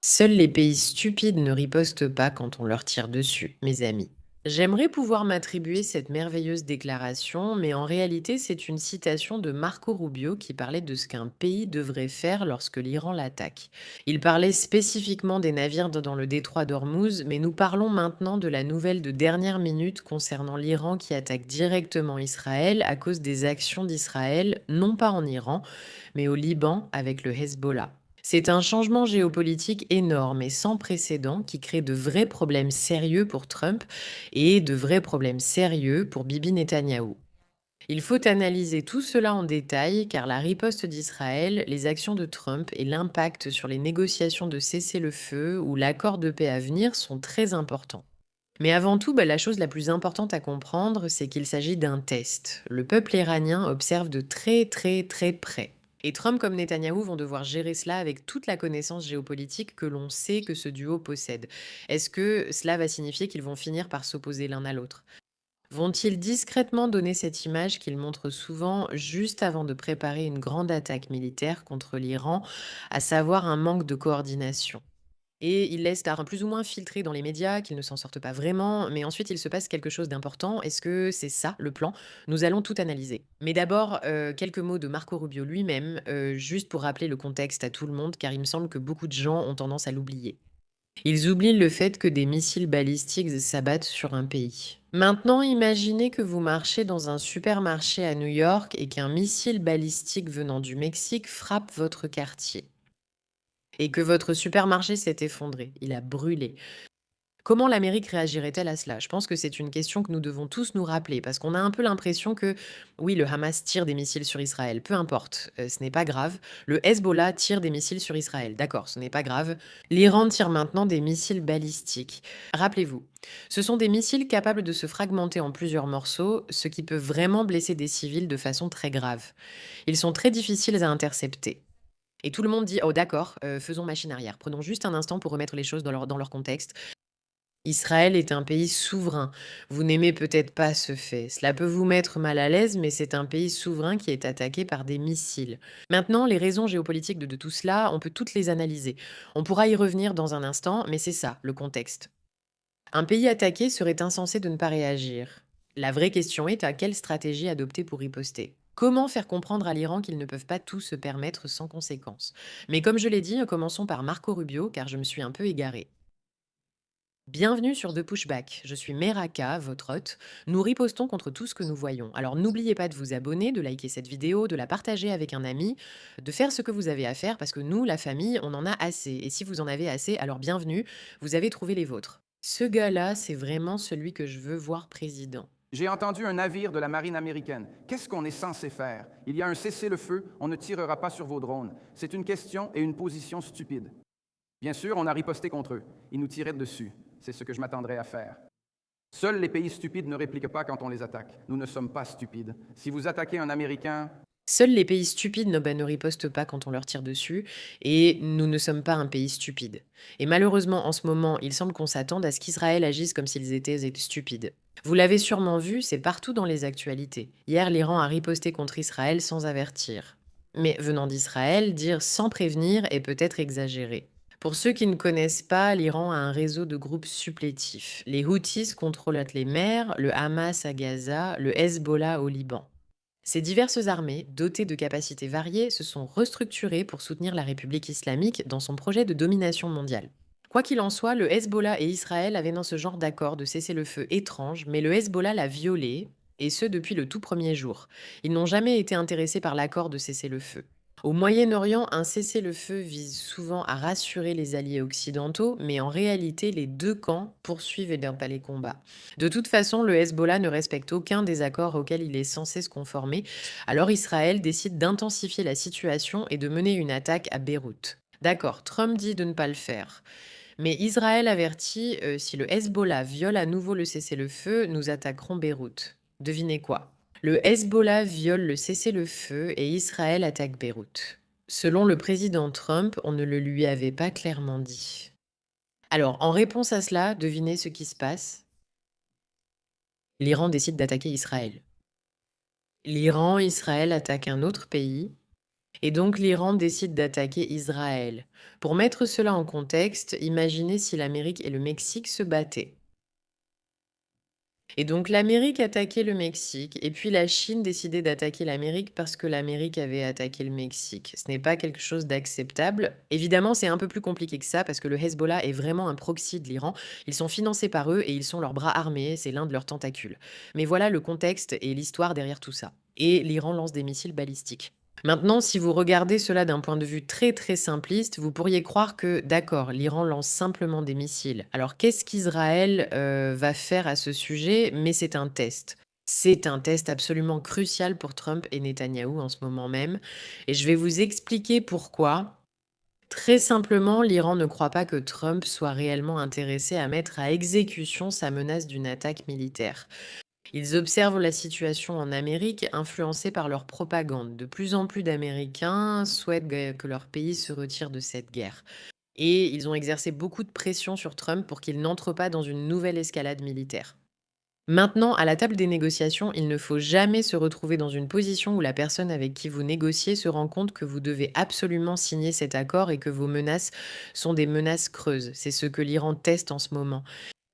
Seuls les pays stupides ne ripostent pas quand on leur tire dessus, mes amis. J'aimerais pouvoir m'attribuer cette merveilleuse déclaration, mais en réalité, c'est une citation de Marco Rubio qui parlait de ce qu'un pays devrait faire lorsque l'Iran l'attaque. Il parlait spécifiquement des navires dans le détroit d'Ormuz, mais nous parlons maintenant de la nouvelle de dernière minute concernant l'Iran qui attaque directement Israël à cause des actions d'Israël, non pas en Iran, mais au Liban avec le Hezbollah. C'est un changement géopolitique énorme et sans précédent qui crée de vrais problèmes sérieux pour Trump et de vrais problèmes sérieux pour Bibi Netanyahou. Il faut analyser tout cela en détail car la riposte d'Israël, les actions de Trump et l'impact sur les négociations de cessez-le-feu ou l'accord de paix à venir sont très importants. Mais avant tout, la chose la plus importante à comprendre, c'est qu'il s'agit d'un test. Le peuple iranien observe de très très très près. Et Trump comme Netanyahou vont devoir gérer cela avec toute la connaissance géopolitique que l'on sait que ce duo possède. Est-ce que cela va signifier qu'ils vont finir par s'opposer l'un à l'autre? Vont-ils discrètement donner cette image qu'ils montrent souvent juste avant de préparer une grande attaque militaire contre l'Iran, à savoir un manque de coordination? Et ils laissent tard plus ou moins filtrer dans les médias qu'ils ne s'en sortent pas vraiment, mais ensuite il se passe quelque chose d'important. Est-ce que c'est ça le plan? Nous allons tout analyser. Mais d'abord, quelques mots de Marco Rubio lui-même, juste pour rappeler le contexte à tout le monde, car il me semble que beaucoup de gens ont tendance à l'oublier. Ils oublient le fait que des missiles balistiques s'abattent sur un pays. Maintenant, imaginez que vous marchez dans un supermarché à New York et qu'un missile balistique venant du Mexique frappe votre quartier. Et que votre supermarché s'est effondré, il a brûlé. Comment l'Amérique réagirait-elle à cela? Je pense que c'est une question que nous devons tous nous rappeler, parce qu'on a un peu l'impression que, oui, le Hamas tire des missiles sur Israël, peu importe, ce n'est pas grave. Le Hezbollah tire des missiles sur Israël, d'accord, ce n'est pas grave. L'Iran tire maintenant des missiles balistiques. Rappelez-vous, ce sont des missiles capables de se fragmenter en plusieurs morceaux, ce qui peut vraiment blesser des civils de façon très grave. Ils sont très difficiles à intercepter. Et tout le monde dit: «Oh d'accord, faisons machine arrière. Prenons juste un instant pour remettre les choses dans leur contexte. Israël est un pays souverain. Vous n'aimez peut-être pas ce fait. Cela peut vous mettre mal à l'aise, mais c'est un pays souverain qui est attaqué par des missiles. Maintenant, les raisons géopolitiques de tout cela, on peut toutes les analyser. On pourra y revenir dans un instant, mais c'est ça, le contexte. Un pays attaqué serait insensé de ne pas réagir. La vraie question est à quelle stratégie adopter pour riposter. Comment faire comprendre à l'Iran qu'ils ne peuvent pas tout se permettre sans conséquence? Mais comme je l'ai dit, commençons par Marco Rubio, car je me suis un peu égarée. Bienvenue sur The Pushback. Je suis Meraka, votre hôte. Nous ripostons contre tout ce que nous voyons. Alors n'oubliez pas de vous abonner, de liker cette vidéo, de la partager avec un ami, de faire ce que vous avez à faire parce que nous, la famille, on en a assez. Et si vous en avez assez, alors bienvenue, vous avez trouvé les vôtres. Ce gars-là, c'est vraiment celui que je veux voir président. J'ai entendu un navire de la marine américaine. Qu'est-ce qu'on est censé faire? Il y a un cessez-le-feu, on ne tirera pas sur vos drones. C'est une question et une position stupide. Bien sûr, on a riposté contre eux. Ils nous tiraient dessus. C'est ce que je m'attendrais à faire. Seuls les pays stupides ne répliquent pas quand on les attaque. Nous ne sommes pas stupides. Si vous attaquez un Américain, Seuls les pays stupides ne ripostent pas quand on leur tire dessus, et nous ne sommes pas un pays stupide. Et malheureusement, en ce moment, il semble qu'on s'attende à ce qu'Israël agisse comme s'ils étaient stupides. Vous l'avez sûrement vu, c'est partout dans les actualités. Hier, l'Iran a riposté contre Israël sans avertir. Mais venant d'Israël, dire sans prévenir est peut-être exagéré. Pour ceux qui ne connaissent pas, l'Iran a un réseau de groupes supplétifs. Les Houthis contrôlent les mers, le Hamas à Gaza, le Hezbollah au Liban. Ces diverses armées, dotées de capacités variées, se sont restructurées pour soutenir la République islamique dans son projet de domination mondiale. Quoi qu'il en soit, le Hezbollah et Israël avaient dans ce genre d'accord de cessez-le-feu étrange, mais le Hezbollah l'a violé, et ce depuis le tout premier jour. Ils n'ont jamais été intéressés par l'accord de cessez-le-feu. Au Moyen-Orient, un cessez-le-feu vise souvent à rassurer les alliés occidentaux, mais en réalité, les deux camps poursuivent et n'aiment pas les combats. De toute façon, le Hezbollah ne respecte aucun des accords auxquels il est censé se conformer, alors Israël décide d'intensifier la situation et de mener une attaque à Beyrouth. D'accord, Trump dit de ne pas le faire. Mais Israël avertit, si le Hezbollah viole à nouveau le cessez-le-feu, nous attaquerons Beyrouth. Devinez quoi? Le Hezbollah viole le cessez-le-feu et Israël attaque Beyrouth. Selon le président Trump, on ne le lui avait pas clairement dit. Alors, en réponse à cela, devinez ce qui se passe? L'Iran décide d'attaquer Israël. L'Iran, Israël attaquent un autre pays Et donc l'Iran décide d'attaquer Israël. Pour mettre cela en contexte, imaginez si l'Amérique et le Mexique se battaient. Et donc l'Amérique attaquait le Mexique, et puis la Chine décidait d'attaquer l'Amérique parce que l'Amérique avait attaqué le Mexique. Ce n'est pas quelque chose d'acceptable. Évidemment, c'est un peu plus compliqué que ça parce que le Hezbollah est vraiment un proxy de l'Iran. Ils sont financés par eux et ils sont leurs bras armés, c'est l'un de leurs tentacules. Mais voilà le contexte et l'histoire derrière tout ça. Et l'Iran lance des missiles balistiques. Maintenant, si vous regardez cela d'un point de vue très très simpliste, vous pourriez croire que, d'accord, l'Iran lance simplement des missiles. Alors qu'est-ce qu'Israël va faire à ce sujet? Mais c'est un test. C'est un test absolument crucial pour Trump et Netanyahou en ce moment même. Et je vais vous expliquer pourquoi. Très simplement, l'Iran ne croit pas que Trump soit réellement intéressé à mettre à exécution sa menace d'une attaque militaire. Ils observent la situation en Amérique, influencés par leur propagande. De plus en plus d'Américains souhaitent que leur pays se retire de cette guerre. Et ils ont exercé beaucoup de pression sur Trump pour qu'il n'entre pas dans une nouvelle escalade militaire. Maintenant, à la table des négociations, il ne faut jamais se retrouver dans une position où la personne avec qui vous négociez se rend compte que vous devez absolument signer cet accord et que vos menaces sont des menaces creuses. C'est ce que l'Iran teste en ce moment.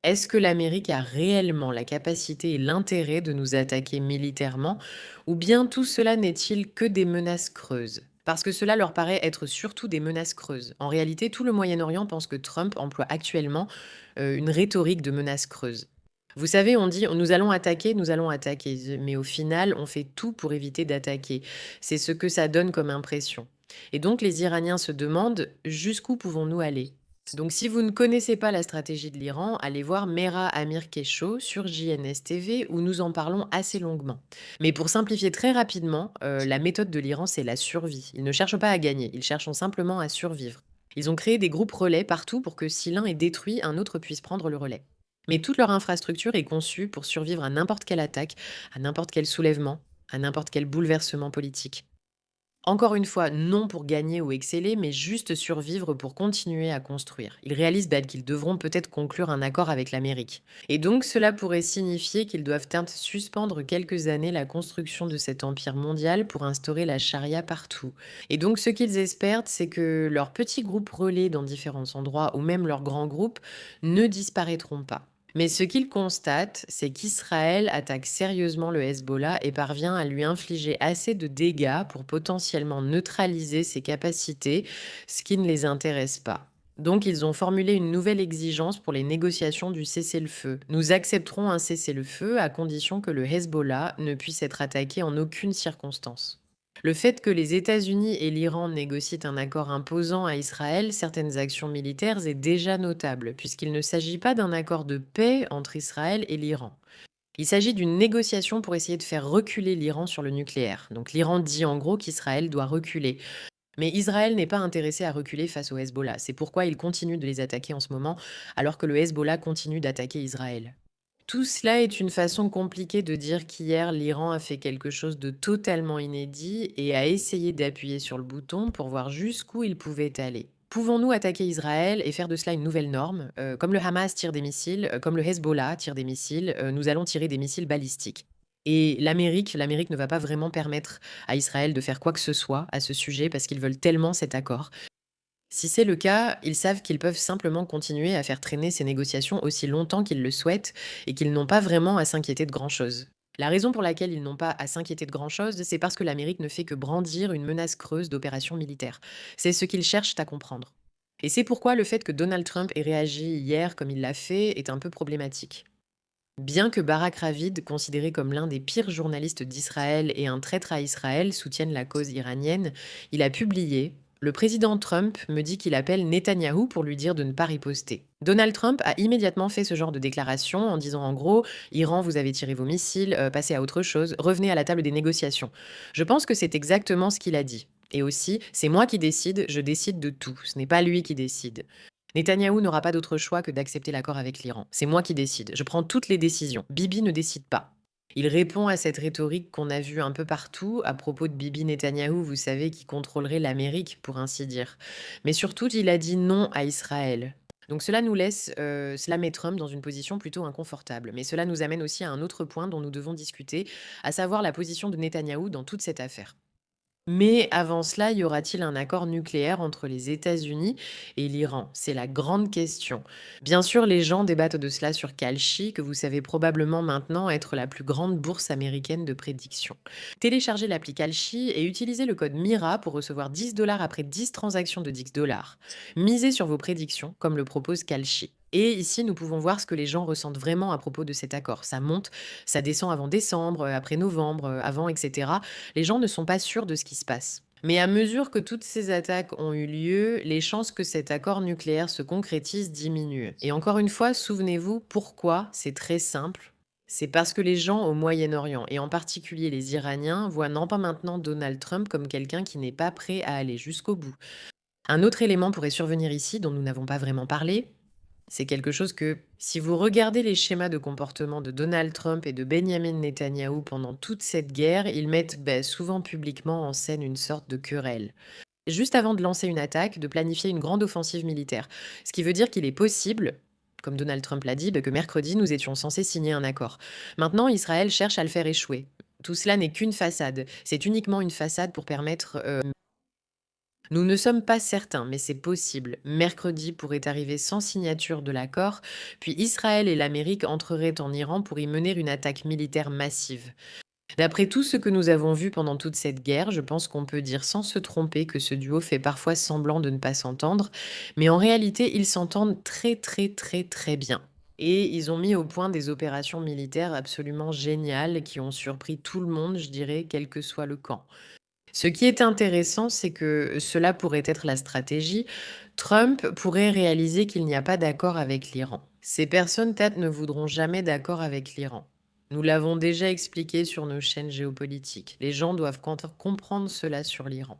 Est-ce que l'Amérique a réellement la capacité et l'intérêt de nous attaquer militairement, ou bien tout cela n'est-il que des menaces creuses? Parce que cela leur paraît être surtout des menaces creuses. En réalité, tout le Moyen-Orient pense que Trump emploie actuellement une rhétorique de menaces creuses. Vous savez, on dit nous allons attaquer, mais au final, on fait tout pour éviter d'attaquer. C'est ce que ça donne comme impression. Et donc, les Iraniens se demandent jusqu'où pouvons-nous aller? Donc, si vous ne connaissez pas la stratégie de l'Iran, allez voir Mera Amir Kesho sur JNS TV où nous en parlons assez longuement. Mais pour simplifier très rapidement, la méthode de l'Iran, c'est la survie. Ils ne cherchent pas à gagner, ils cherchent simplement à survivre. Ils ont créé des groupes relais partout pour que si l'un est détruit, un autre puisse prendre le relais. Mais toute leur infrastructure est conçue pour survivre à n'importe quelle attaque, à n'importe quel soulèvement, à n'importe quel bouleversement politique. Encore une fois, non pour gagner ou exceller, mais juste survivre pour continuer à construire. Ils réalisent qu'ils devront peut-être conclure un accord avec l'Amérique. Et donc cela pourrait signifier qu'ils doivent suspendre quelques années la construction de cet empire mondial pour instaurer la charia partout. Et donc ce qu'ils espèrent, c'est que leurs petits groupes relais dans différents endroits ou même leurs grands groupes ne disparaîtront pas. Mais ce qu'il constate, c'est qu'Israël attaque sérieusement le Hezbollah et parvient à lui infliger assez de dégâts pour potentiellement neutraliser ses capacités, ce qui ne les intéresse pas. Donc ils ont formulé une nouvelle exigence pour les négociations du cessez-le-feu. Nous accepterons un cessez-le-feu à condition que le Hezbollah ne puisse être attaqué en aucune circonstance. Le fait que les États-Unis et l'Iran négocient un accord imposant à Israël certaines actions militaires est déjà notable, puisqu'il ne s'agit pas d'un accord de paix entre Israël et l'Iran. Il s'agit d'une négociation pour essayer de faire reculer l'Iran sur le nucléaire. Donc l'Iran dit en gros qu'Israël doit reculer. Mais Israël n'est pas intéressé à reculer face au Hezbollah. C'est pourquoi il continue de les attaquer en ce moment, alors que le Hezbollah continue d'attaquer Israël. Tout cela est une façon compliquée de dire qu'hier, l'Iran a fait quelque chose de totalement inédit et a essayé d'appuyer sur le bouton pour voir jusqu'où il pouvait aller. Pouvons-nous attaquer Israël et faire de cela une nouvelle norme? Comme le Hamas tire des missiles, comme le Hezbollah tire des missiles, nous allons tirer des missiles balistiques. Et l'Amérique ne va pas vraiment permettre à Israël de faire quoi que ce soit à ce sujet parce qu'ils veulent tellement cet accord. Si c'est le cas, ils savent qu'ils peuvent simplement continuer à faire traîner ces négociations aussi longtemps qu'ils le souhaitent et qu'ils n'ont pas vraiment à s'inquiéter de grand-chose. La raison pour laquelle ils n'ont pas à s'inquiéter de grand-chose, c'est parce que l'Amérique ne fait que brandir une menace creuse d'opérations militaires. C'est ce qu'ils cherchent à comprendre. Et c'est pourquoi le fait que Donald Trump ait réagi hier comme il l'a fait est un peu problématique. Bien que Barak Ravid, considéré comme l'un des pires journalistes d'Israël et un traître à Israël, soutienne la cause iranienne, il a publié: le président Trump me dit qu'il appelle Netanyahou pour lui dire de ne pas riposter. Donald Trump a immédiatement fait ce genre de déclaration en disant en gros: Iran, vous avez tiré vos missiles, passez à autre chose, revenez à la table des négociations. Je pense que c'est exactement ce qu'il a dit. Et aussi, c'est moi qui décide, je décide de tout. Ce n'est pas lui qui décide. Netanyahou n'aura pas d'autre choix que d'accepter l'accord avec l'Iran. C'est moi qui décide. Je prends toutes les décisions. Bibi ne décide pas. Il répond à cette rhétorique qu'on a vue un peu partout à propos de Bibi Netanyahou, vous savez, qui contrôlerait l'Amérique, pour ainsi dire. Mais surtout, il a dit non à Israël. Donc cela met Trump dans une position plutôt inconfortable. Mais cela nous amène aussi à un autre point dont nous devons discuter, à savoir la position de Netanyahou dans toute cette affaire. Mais avant cela, y aura-t-il un accord nucléaire entre les États-Unis et l'Iran? C'est la grande question. Bien sûr, les gens débattent de cela sur Kalshi, que vous savez probablement maintenant être la plus grande bourse américaine de prédiction. Téléchargez l'appli Kalshi et utilisez le code MIRA pour recevoir 10 $ après 10 transactions de 10 $. Misez sur vos prédictions, comme le propose Kalshi. Et ici, nous pouvons voir ce que les gens ressentent vraiment à propos de cet accord. Ça monte, ça descend avant décembre, après novembre, avant, etc. Les gens ne sont pas sûrs de ce qui se passe. Mais à mesure que toutes ces attaques ont eu lieu, les chances que cet accord nucléaire se concrétise diminuent. Et encore une fois, souvenez-vous pourquoi, c'est très simple. C'est parce que les gens au Moyen-Orient, et en particulier les Iraniens, voient non pas maintenant Donald Trump comme quelqu'un qui n'est pas prêt à aller jusqu'au bout. Un autre élément pourrait survenir ici dont nous n'avons pas vraiment parlé, c'est quelque chose que, si vous regardez les schémas de comportement de Donald Trump et de Benjamin Netanyahou pendant toute cette guerre, ils mettent souvent publiquement en scène une sorte de querelle. Juste avant de lancer une attaque, de planifier une grande offensive militaire. Ce qui veut dire qu'il est possible, comme Donald Trump l'a dit, que mercredi, nous étions censés signer un accord. Maintenant, Israël cherche à le faire échouer. Tout cela n'est qu'une façade. C'est uniquement une façade pour permettre nous ne sommes pas certains, mais c'est possible. Mercredi pourrait arriver sans signature de l'accord, puis Israël et l'Amérique entreraient en Iran pour y mener une attaque militaire massive. D'après tout ce que nous avons vu pendant toute cette guerre, je pense qu'on peut dire sans se tromper que ce duo fait parfois semblant de ne pas s'entendre, mais en réalité, ils s'entendent très très très très bien. Et ils ont mis au point des opérations militaires absolument géniales qui ont surpris tout le monde, je dirais, quel que soit le camp. Ce qui est intéressant, c'est que cela pourrait être la stratégie. Trump pourrait réaliser qu'il n'y a pas d'accord avec l'Iran. Ces personnes peut-être ne voudront jamais d'accord avec l'Iran. Nous l'avons déjà expliqué sur nos chaînes géopolitiques. Les gens doivent comprendre cela sur l'Iran.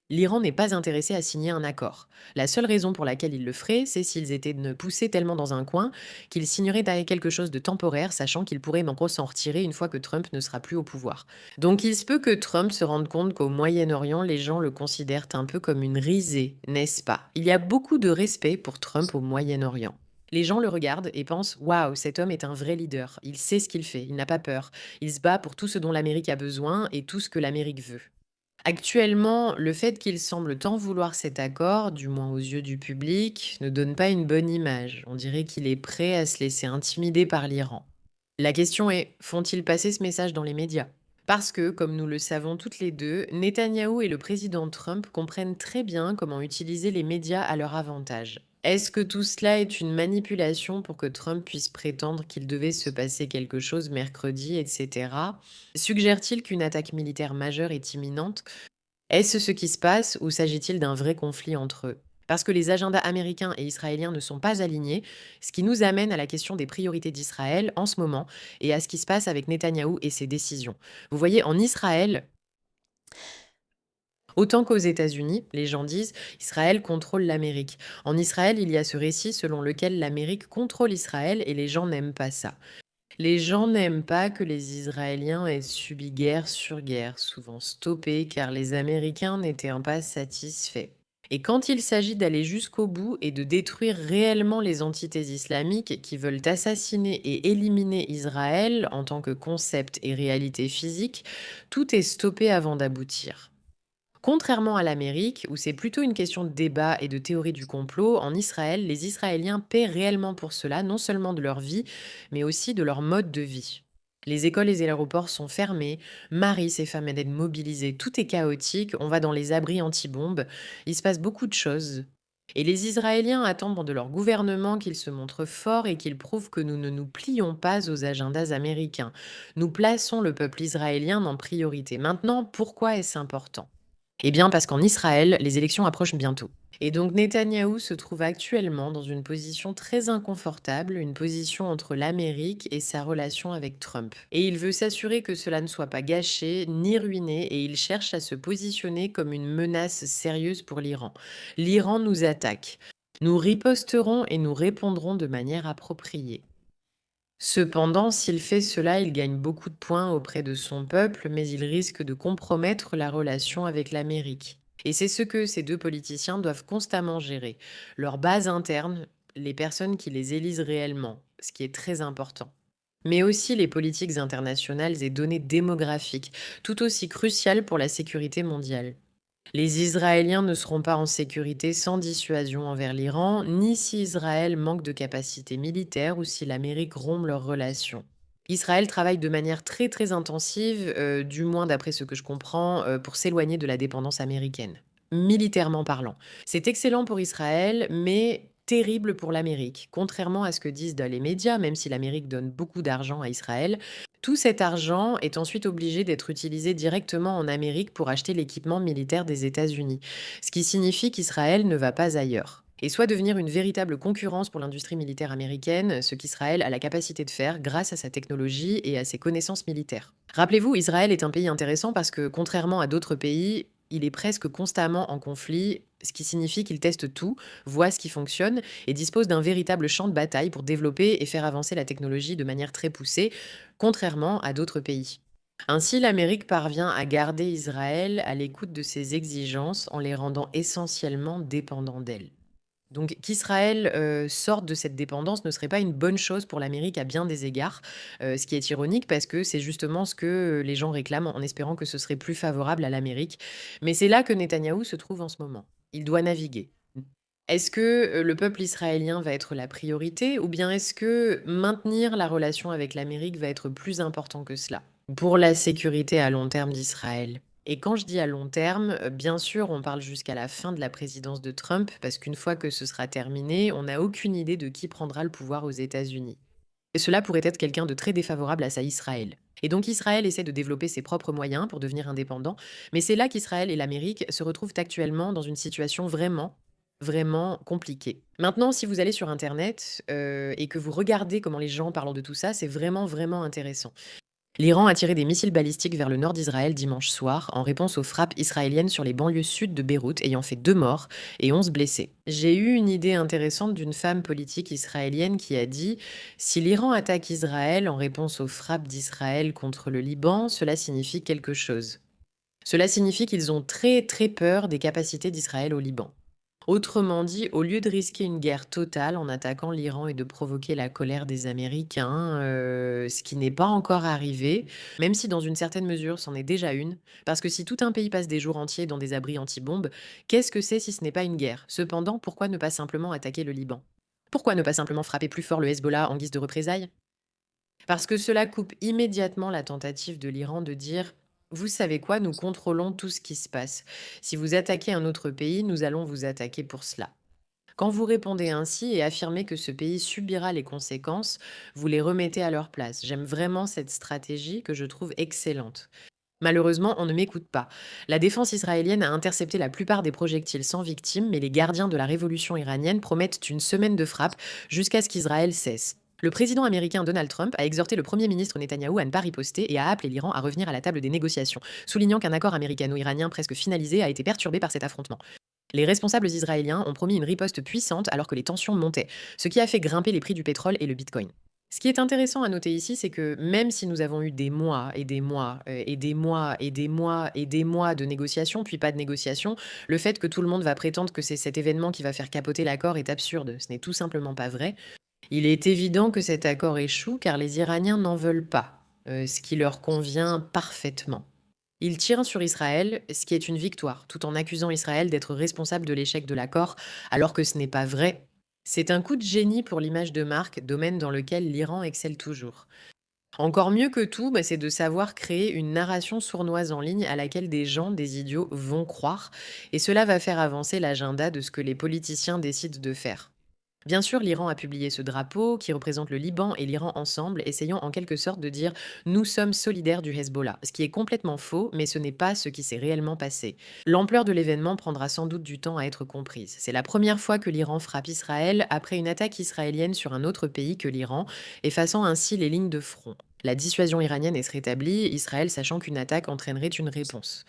L'Iran n'est pas intéressé à signer un accord. La seule raison pour laquelle ils le feraient, c'est s'ils étaient poussés tellement dans un coin qu'ils signeraient avec quelque chose de temporaire, sachant qu'ils pourraient en gros s'en retirer une fois que Trump ne sera plus au pouvoir. Donc il se peut que Trump se rende compte qu'au Moyen-Orient, les gens le considèrent un peu comme une risée, n'est-ce pas? Il y a beaucoup de respect pour Trump au Moyen-Orient. Les gens le regardent et pensent: waouh, cet homme est un vrai leader. Il sait ce qu'il fait, il n'a pas peur. Il se bat pour tout ce dont l'Amérique a besoin et tout ce que l'Amérique veut. Actuellement, le fait qu'il semble tant vouloir cet accord, du moins aux yeux du public, ne donne pas une bonne image. On dirait qu'il est prêt à se laisser intimider par l'Iran. La question est, font-ils passer ce message dans les médias? Parce que, comme nous le savons toutes les deux, Netanyahou et le président Trump comprennent très bien comment utiliser les médias à leur avantage. Est-ce que tout cela est une manipulation pour que Trump puisse prétendre qu'il devait se passer quelque chose mercredi, etc. Suggère-t-il qu'une attaque militaire majeure est imminente? Est-ce ce qui se passe ou s'agit-il d'un vrai conflit entre eux? Parce que les agendas américains et israéliens ne sont pas alignés, ce qui nous amène à la question des priorités d'Israël en ce moment et à ce qui se passe avec Netanyahou et ses décisions. Vous voyez, en Israël, autant qu'aux États-Unis, les gens disent Israël contrôle l'Amérique. En Israël, il y a ce récit selon lequel l'Amérique contrôle Israël et les gens n'aiment pas ça. Les gens n'aiment pas que les Israéliens aient subi guerre sur guerre, souvent stoppés car les Américains n'étaient pas satisfaits. Et quand il s'agit d'aller jusqu'au bout et de détruire réellement les entités islamiques qui veulent assassiner et éliminer Israël en tant que concept et réalité physique, tout est stoppé avant d'aboutir. Contrairement à l'Amérique, où c'est plutôt une question de débat et de théorie du complot, en Israël, les Israéliens paient réellement pour cela, non seulement de leur vie, mais aussi de leur mode de vie. Les écoles et les aéroports sont fermés, Marie, ses femmes aident mobilisées, tout est chaotique, on va dans les abris anti-bombes, il se passe beaucoup de choses. Et les Israéliens attendent de leur gouvernement qu'il se montre fort et qu'il prouve que nous ne nous plions pas aux agendas américains. Nous plaçons le peuple israélien en priorité. Maintenant, pourquoi est-ce important? Eh bien, parce qu'en Israël, les élections approchent bientôt. Et donc Netanyahou se trouve actuellement dans une position très inconfortable, une position entre l'Amérique et sa relation avec Trump. Et il veut s'assurer que cela ne soit pas gâché ni ruiné et il cherche à se positionner comme une menace sérieuse pour l'Iran. L'Iran nous attaque. Nous riposterons et nous répondrons de manière appropriée. Cependant, s'il fait cela, il gagne beaucoup de points auprès de son peuple, mais il risque de compromettre la relation avec l'Amérique. Et c'est ce que ces deux politiciens doivent constamment gérer. Leur base interne, les personnes qui les élisent réellement, ce qui est très important. mais aussi les politiques internationales et données démographiques, tout aussi cruciales pour la sécurité mondiale. Les Israéliens ne seront pas en sécurité sans dissuasion envers l'Iran, ni si Israël manque de capacité militaire ou si l'Amérique rompt leurs relations. Israël travaille de manière très très intensive, du moins d'après ce que je comprends, pour s'éloigner de la dépendance américaine, militairement parlant. C'est excellent pour Israël, mais terrible pour l'Amérique. Contrairement à ce que disent les médias, même si l'Amérique donne beaucoup d'argent à Israël, tout cet argent est ensuite obligé d'être utilisé directement en Amérique pour acheter l'équipement militaire des États-Unis, ce qui signifie qu'Israël ne va pas ailleurs. Et soit devenir une véritable concurrence pour l'industrie militaire américaine, ce qu'Israël a la capacité de faire grâce à sa technologie et à ses connaissances militaires. Rappelez-vous, Israël est un pays intéressant parce que, contrairement à d'autres pays, il est presque constamment en conflit, ce qui signifie qu'il teste tout, voit ce qui fonctionne et dispose d'un véritable champ de bataille pour développer et faire avancer la technologie de manière très poussée, contrairement à d'autres pays. Ainsi, l'Amérique parvient à garder Israël à l'écoute de ses exigences en les rendant essentiellement dépendants d'elle. Donc qu'Israël, sorte de cette dépendance ne serait pas une bonne chose pour l'Amérique à bien des égards, ce qui est ironique parce que c'est justement ce que, les gens réclament en espérant que ce serait plus favorable à l'Amérique. Mais c'est là que Netanyahou se trouve en ce moment. Il doit naviguer. Est-ce que, le peuple israélien va être la priorité ou bien est-ce que maintenir la relation avec l'Amérique va être plus important que cela? Pour la sécurité à long terme d'Israël. Et quand je dis à long terme, bien sûr, on parle jusqu'à la fin de la présidence de Trump, parce qu'une fois que ce sera terminé, on n'a aucune idée de qui prendra le pouvoir aux États-Unis. Et cela pourrait être quelqu'un de très défavorable à ça Israël. Et donc Israël essaie de développer ses propres moyens pour devenir indépendant, mais c'est là qu'Israël et l'Amérique se retrouvent actuellement dans une situation vraiment, vraiment compliquée. Maintenant, si vous allez sur internet, et que vous regardez comment les gens parlent de tout ça, c'est vraiment, vraiment intéressant. L'Iran a tiré des missiles balistiques vers le nord d'Israël dimanche soir en réponse aux frappes israéliennes sur les banlieues sud de Beyrouth, ayant fait 2 morts et 11 blessés. J'ai eu une idée intéressante d'une femme politique israélienne qui a dit: si l'Iran attaque Israël en réponse aux frappes d'Israël contre le Liban, cela signifie quelque chose. Cela signifie qu'ils ont très très peur des capacités d'Israël au Liban. Autrement dit, au lieu de risquer une guerre totale en attaquant l'Iran et de provoquer la colère des Américains, ce qui n'est pas encore arrivé, même si dans une certaine mesure c'en est déjà une, parce que si tout un pays passe des jours entiers dans des abris anti-bombes, qu'est-ce que c'est si ce n'est pas une guerre? Cependant, pourquoi ne pas simplement attaquer le Liban? Pourquoi ne pas simplement frapper plus fort le Hezbollah en guise de représailles? Parce que cela coupe immédiatement la tentative de l'Iran de dire: «Vous savez quoi? Nous contrôlons tout ce qui se passe. Si vous attaquez un autre pays, nous allons vous attaquer pour cela». Quand vous répondez ainsi et affirmez que ce pays subira les conséquences, vous les remettez à leur place. J'aime vraiment cette stratégie que je trouve excellente. Malheureusement, on ne m'écoute pas. La défense israélienne a intercepté la plupart des projectiles sans victime, mais les gardiens de la révolution iranienne promettent une semaine de frappe jusqu'à ce qu'Israël cesse. Le président américain Donald Trump a exhorté le premier ministre Netanyahou à ne pas riposter et a appelé l'Iran à revenir à la table des négociations, soulignant qu'un accord américano-iranien presque finalisé a été perturbé par cet affrontement. Les responsables israéliens ont promis une riposte puissante alors que les tensions montaient, ce qui a fait grimper les prix du pétrole et le bitcoin. Ce qui est intéressant à noter ici, c'est que même si nous avons eu des mois et des mois et des mois et des mois et des mois de négociations, puis pas de négociations, le fait que tout le monde va prétendre que c'est cet événement qui va faire capoter l'accord est absurde. Ce n'est tout simplement pas vrai. Il est évident que cet accord échoue car les Iraniens n'en veulent pas, ce qui leur convient parfaitement. Ils tirent sur Israël, ce qui est une victoire, tout en accusant Israël d'être responsable de l'échec de l'accord, alors que ce n'est pas vrai. C'est un coup de génie pour l'image de marque, domaine dans lequel l'Iran excelle toujours. Encore mieux que tout, c'est de savoir créer une narration sournoise en ligne à laquelle des gens, des idiots, vont croire, et cela va faire avancer l'agenda de ce que les politiciens décident de faire. Bien sûr, l'Iran a publié ce drapeau qui représente le Liban et l'Iran ensemble, essayant en quelque sorte de dire: «Nous sommes solidaires du Hezbollah», ce qui est complètement faux, mais ce n'est pas ce qui s'est réellement passé. L'ampleur de l'événement prendra sans doute du temps à être comprise. C'est la première fois que l'Iran frappe Israël après une attaque israélienne sur un autre pays que l'Iran, effaçant ainsi les lignes de front. La dissuasion iranienne est rétablie, Israël sachant qu'une attaque entraînerait une réponse.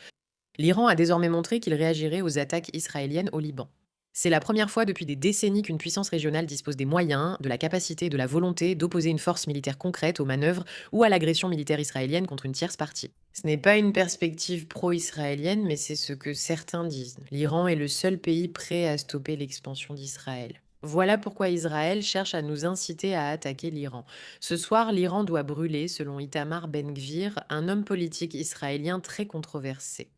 L'Iran a désormais montré qu'il réagirait aux attaques israéliennes au Liban. C'est la première fois depuis des décennies qu'une puissance régionale dispose des moyens, de la capacité et de la volonté d'opposer une force militaire concrète aux manœuvres ou à l'agression militaire israélienne contre une tierce partie. Ce n'est pas une perspective pro-israélienne, mais c'est ce que certains disent. L'Iran est le seul pays prêt à stopper l'expansion d'Israël. Voilà pourquoi Israël cherche à nous inciter à attaquer l'Iran. Ce soir, l'Iran doit brûler, selon Itamar Ben-Gvir, un homme politique israélien très controversé.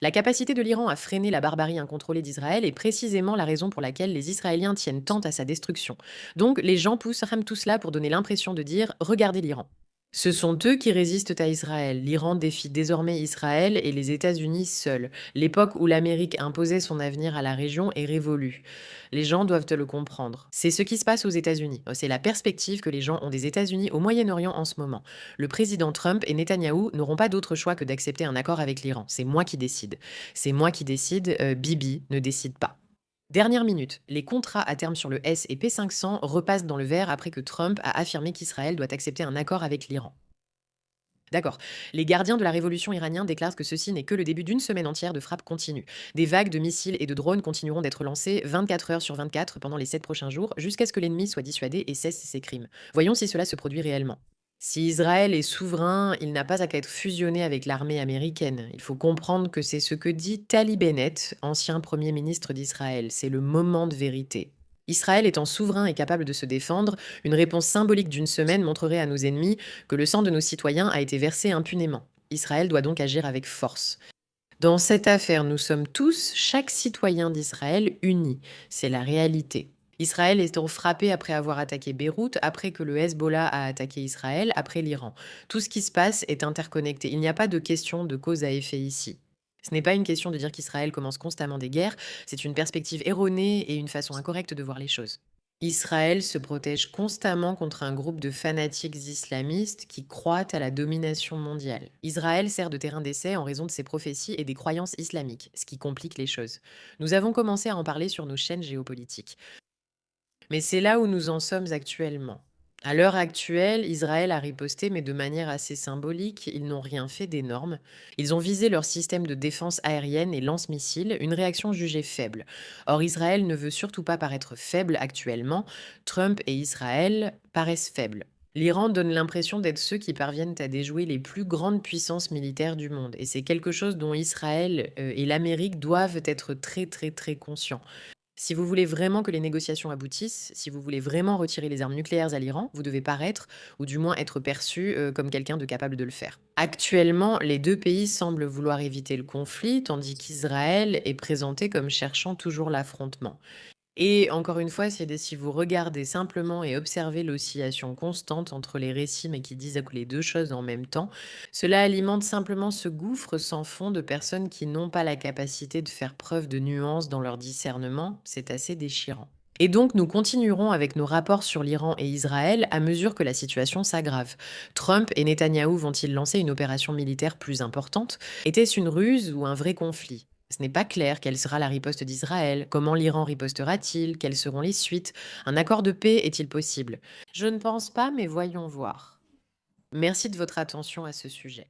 La capacité de l'Iran à freiner la barbarie incontrôlée d'Israël est précisément la raison pour laquelle les Israéliens tiennent tant à sa destruction. Donc les gens rament tout cela pour donner l'impression de dire regardez l'Iran. Ce sont eux qui résistent à Israël. L'Iran défie désormais Israël et les États-Unis seuls. L'époque où l'Amérique imposait son avenir à la région est révolue. Les gens doivent le comprendre. C'est ce qui se passe aux États-Unis. C'est la perspective que les gens ont des États-Unis au Moyen-Orient en ce moment. Le président Trump et Netanyahou n'auront pas d'autre choix que d'accepter un accord avec l'Iran. C'est moi qui décide. C'est moi qui décide, Bibi ne décide pas. Dernière minute, les contrats à terme sur le S et P500 repassent dans le vert après que Trump a affirmé qu'Israël doit accepter un accord avec l'Iran. D'accord. Les gardiens de la révolution iranienne déclarent que ceci n'est que le début d'une semaine entière de frappes continues. Des vagues de missiles et de drones continueront d'être lancées 24 heures sur 24 pendant les 7 prochains jours jusqu'à ce que l'ennemi soit dissuadé et cesse ses crimes. Voyons si cela se produit réellement. Si Israël est souverain, il n'a pas à être fusionné avec l'armée américaine. Il faut comprendre que c'est ce que dit Tali Bennett, ancien Premier ministre d'Israël. C'est le moment de vérité. Israël étant souverain et capable de se défendre, une réponse symbolique d'une semaine montrerait à nos ennemis que le sang de nos citoyens a été versé impunément. Israël doit donc agir avec force. Dans cette affaire, nous sommes tous, chaque citoyen d'Israël, unis. C'est la réalité. Israël étant frappé après avoir attaqué Beyrouth, après que le Hezbollah a attaqué Israël, après l'Iran. Tout ce qui se passe est interconnecté. Il n'y a pas de question de cause à effet ici. Ce n'est pas une question de dire qu'Israël commence constamment des guerres, c'est une perspective erronée et une façon incorrecte de voir les choses. Israël se protège constamment contre un groupe de fanatiques islamistes qui croient à la domination mondiale. Israël sert de terrain d'essai en raison de ses prophéties et des croyances islamiques, ce qui complique les choses. Nous avons commencé à en parler sur nos chaînes géopolitiques. Mais c'est là où nous en sommes actuellement. À l'heure actuelle, Israël a riposté, mais de manière assez symbolique. Ils n'ont rien fait d'énorme. Ils ont visé leur système de défense aérienne et lance-missiles, une réaction jugée faible. Or, Israël ne veut surtout pas paraître faible actuellement. Trump et Israël paraissent faibles. L'Iran donne l'impression d'être ceux qui parviennent à déjouer les plus grandes puissances militaires du monde. Et c'est quelque chose dont Israël et l'Amérique doivent être très très très conscients. Si vous voulez vraiment que les négociations aboutissent, si vous voulez vraiment retirer les armes nucléaires à l'Iran, vous devez paraître, ou du moins être perçu comme quelqu'un de capable de le faire. Actuellement, les deux pays semblent vouloir éviter le conflit, tandis qu'Israël est présenté comme cherchant toujours l'affrontement. Et encore une fois, si vous regardez simplement et observez l'oscillation constante entre les récits, mais qui disent les deux choses en même temps, cela alimente simplement ce gouffre sans fond de personnes qui n'ont pas la capacité de faire preuve de nuance dans leur discernement. C'est assez déchirant. Et donc, nous continuerons avec nos rapports sur l'Iran et Israël à mesure que la situation s'aggrave. Trump et Netanyahou vont-ils lancer une opération militaire plus importante? Était-ce une ruse ou un vrai conflit? Ce n'est pas clair quelle sera la riposte d'Israël, comment l'Iran ripostera-t-il, quelles seront les suites, un accord de paix est-il possible? Je ne pense pas, mais voyons voir. Merci de votre attention à ce sujet.